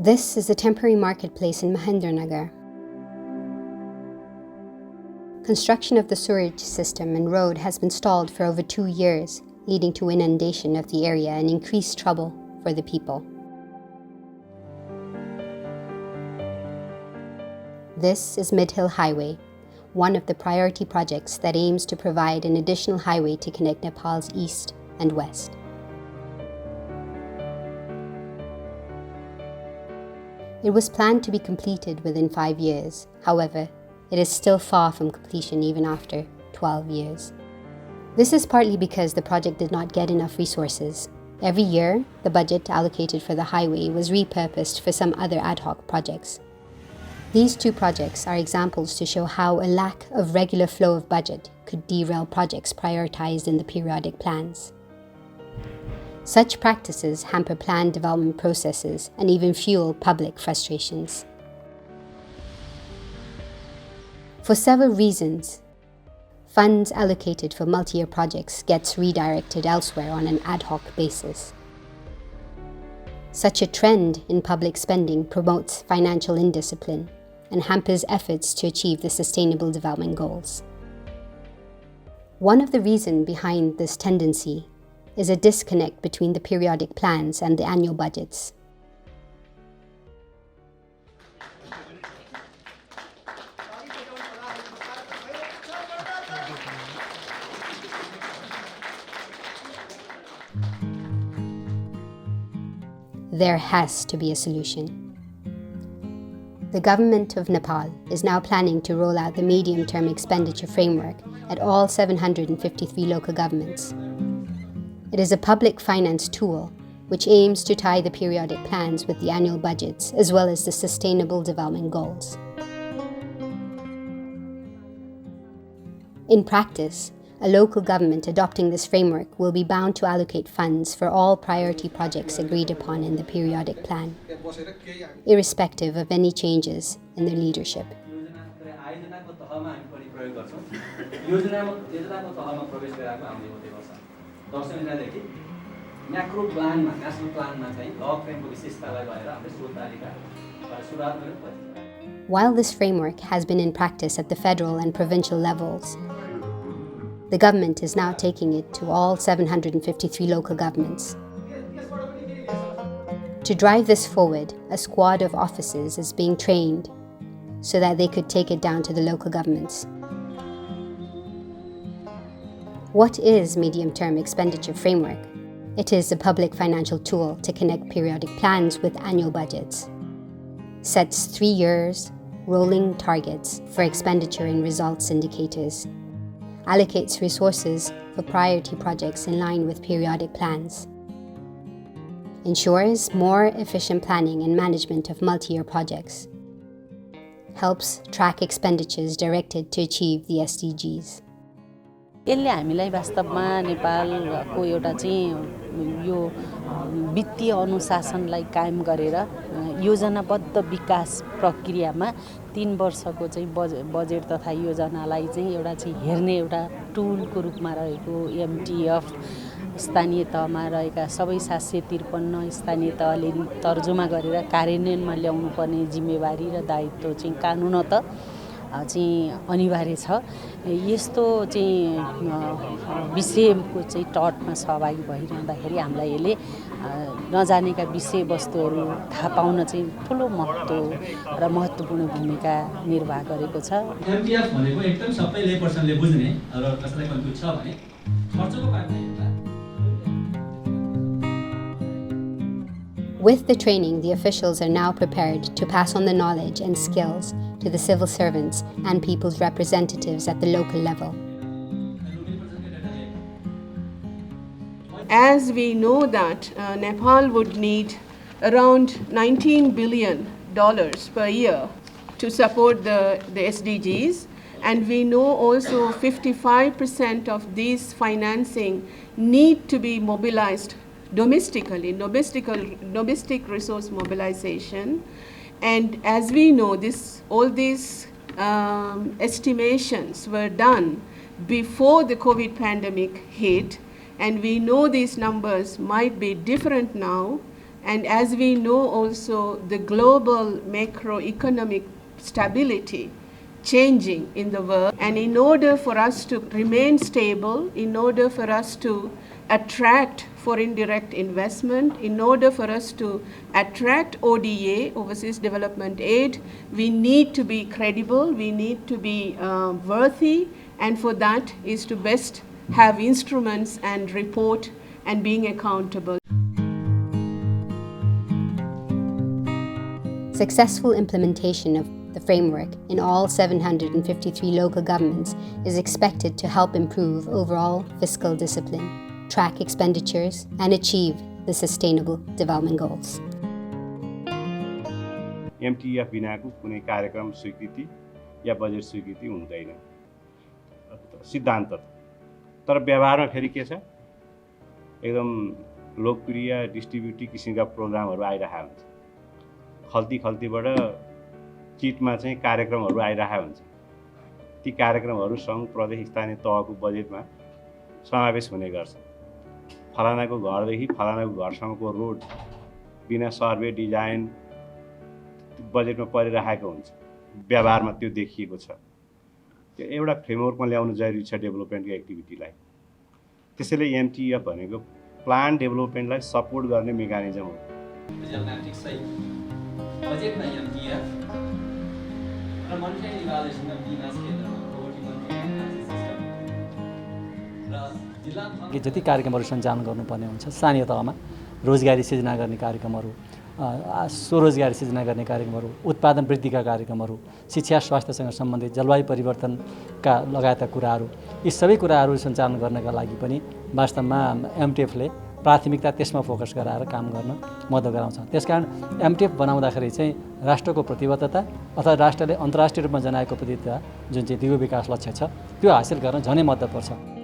This is a temporary marketplace in Mahendranagar. Construction of the sewerage system and road has been stalled for over 2 years, leading to inundation of the area and increased trouble for the people. This is Mid-Hill Highway, one of the priority projects that aims to provide an additional highway to connect Nepal's east and west. It was planned to be completed within 5 years. However, it is still far from completion even after 12 years. This is partly because the project did not get enough resources. Every year, the budget allocated for the highway was repurposed for some other ad hoc projects. These two projects are examples to show how a lack of regular flow of budget could derail projects prioritized in the periodic plans. Such practices hamper planned development processes and even fuel public frustrations. For several reasons, funds allocated for multi-year projects gets redirected elsewhere on an ad hoc basis. Such a trend in public spending promotes financial indiscipline and hampers efforts to achieve the Sustainable Development Goals. One of the reasons behind this tendency is a disconnect between the periodic plans and the annual budgets. There has to be a solution. The government of Nepal is now planning to roll out the medium-term expenditure framework at all 753 local governments. It is a public finance tool which aims to tie the periodic plans with the annual budgets as well as the Sustainable Development Goals. In practice, a local government adopting this framework will be bound to allocate funds for all priority projects agreed upon in the periodic plan, irrespective of any changes in their leadership. While this framework has been in practice at the federal and provincial levels, the government is now taking it to all 753 local governments. To drive this forward, a squad of officers is being trained so that they could take it down to the local governments. What is Medium-Term Expenditure Framework? It is a public financial tool to connect periodic plans with annual budgets. Sets 3 years, rolling targets for expenditure and results indicators. Allocates resources for priority projects in line with periodic plans. Ensures more efficient planning and management of multi-year projects. Helps track expenditures directed to achieve the SDGs. यसले हामीलाई वास्तवमा नेपालको एउटा चाहिँ यो वित्तीय अनुशासनलाई कायम गरेर योजनाबद्ध विकास प्रक्रियामा 3 वर्षको चाहिँ बजेट तथा योजनालाई चाहिँ एउटा चाहिँ हेर्ने एउटा टुलको रूपमा रहेको एमटीएफ स्थानीय तहमा रहेका सबै 753 स्थानीय तहले तर्जुमा गरेर कार्यान्वयनमा ल्याउनु पर्ने जिम्मेवारी र दायित्व चाहिँ कानुनत चाहिँ अनिवार्य छ। यस्तो चाहिँ विषयको चाहिँ टटमा सहभागी भइरहँदाखेरि हामीलाई यसले नजानेका विषयवस्तुहरू थाहा पाउन चाहिँ ठुलो महत्त्व र महत्त्वपूर्ण भूमिका निर्वाह गरेको छ। एमटीएफ भनेको एकदम सबै ले पर्सनले बुझ्ने र कसैलाई कन्फ्युज छ भने खर्चको पार्टमा हेर्दा With the training, the officials are now prepared to pass on the knowledge and skills to the civil servants and people's representatives at the local level. As we know that Nepal would need around $19 billion per year to support the SDGs, and we know also 55% of these financing need to be mobilized domestically, domestic resource mobilization. And as we know, all these estimations were done before the COVID pandemic hit, and we know these numbers might be different now And as we know also, the global macroeconomic stability changing in the world. And in order for us to remain stable, in order for us to attract foreign direct investment, in order for us to attract ODA, Overseas Development Aid, we need to be credible, we need to be worthy, and for that is to best have instruments and report and being accountable. Successful implementation of the framework in all 753 local governments is expected to help improve overall fiscal discipline, track expenditures, and achieve the Sustainable Development Goals. MTF बिनाको कुनै कार्यक्रम स्वीकृति या budget स्वीकृति हुँदैन सिद्धान्त तर व्यवहारमा फेरि के छ एकदम लोकप्रिय डिस्ट्रिब्युटिभ किसिमका प्रोग्रामहरू आइरहेको हुन्छ खल्तीबाट चिटमा चाहिँ कार्यक्रमहरू आइरहेको हुन्छ ती कार्यक्रमहरू सङ्घ प्रदेश स्थानीय तहको बजेटमा समावेश हुने गर्छ फलानाको घरदेखि फलानाको घरसम्मको रोड बिना सर्वे डिजाइन बजेटमा परिरहेको हुन्छ व्यवहारमा त्यो देखिएको छ त्यो एउटा फ्रेमवर्कमा ल्याउनु जरुरी छ डेभलपमेन्टको एक्टिभिटीलाई त्यसैले एमटीएफ भनेको प्लान डेभलपमेन्टलाई सपोर्ट गर्ने मेकानिजम हो बजेटमा एमटीएफ र मनिटरी इभ्यालुएसन अफ डिमास केन्द्रमा जति कार्यक्रमहरू सञ्चालन गर्नुपर्ने हुन्छ स्थानीय तहमा रोजगारी सृजना गर्ने कार्यक्रमहरू स्वरोजगारी सृजना गर्ने कार्यक्रमहरू उत्पादन वृद्धिका कार्यक्रमहरू शिक्षा स्वास्थ्यसँग सम्बन्धित जलवायु परिवर्तनका लगायतका कुराहरू यी सबै कुराहरू सञ्चालन गर्नका लागि पनि वास्तवमा एमटीएफले प्राथमिकता त्यसमा फोकस गराएर काम गर्न मद्दत गराउँछ त्यसकारण एमटीएफ बनाउँदाखेरि चाहिँ राष्ट्रको प्रतिबद्धता अथवा राष्ट्रले अन्तर्राष्ट्रिय रूपमा जनाएको प्रतिबद्धता जुन चाहिँ दिगो विकास लक्ष्य छ त्यो हासिल गर्न झनै मद्दत पर्छ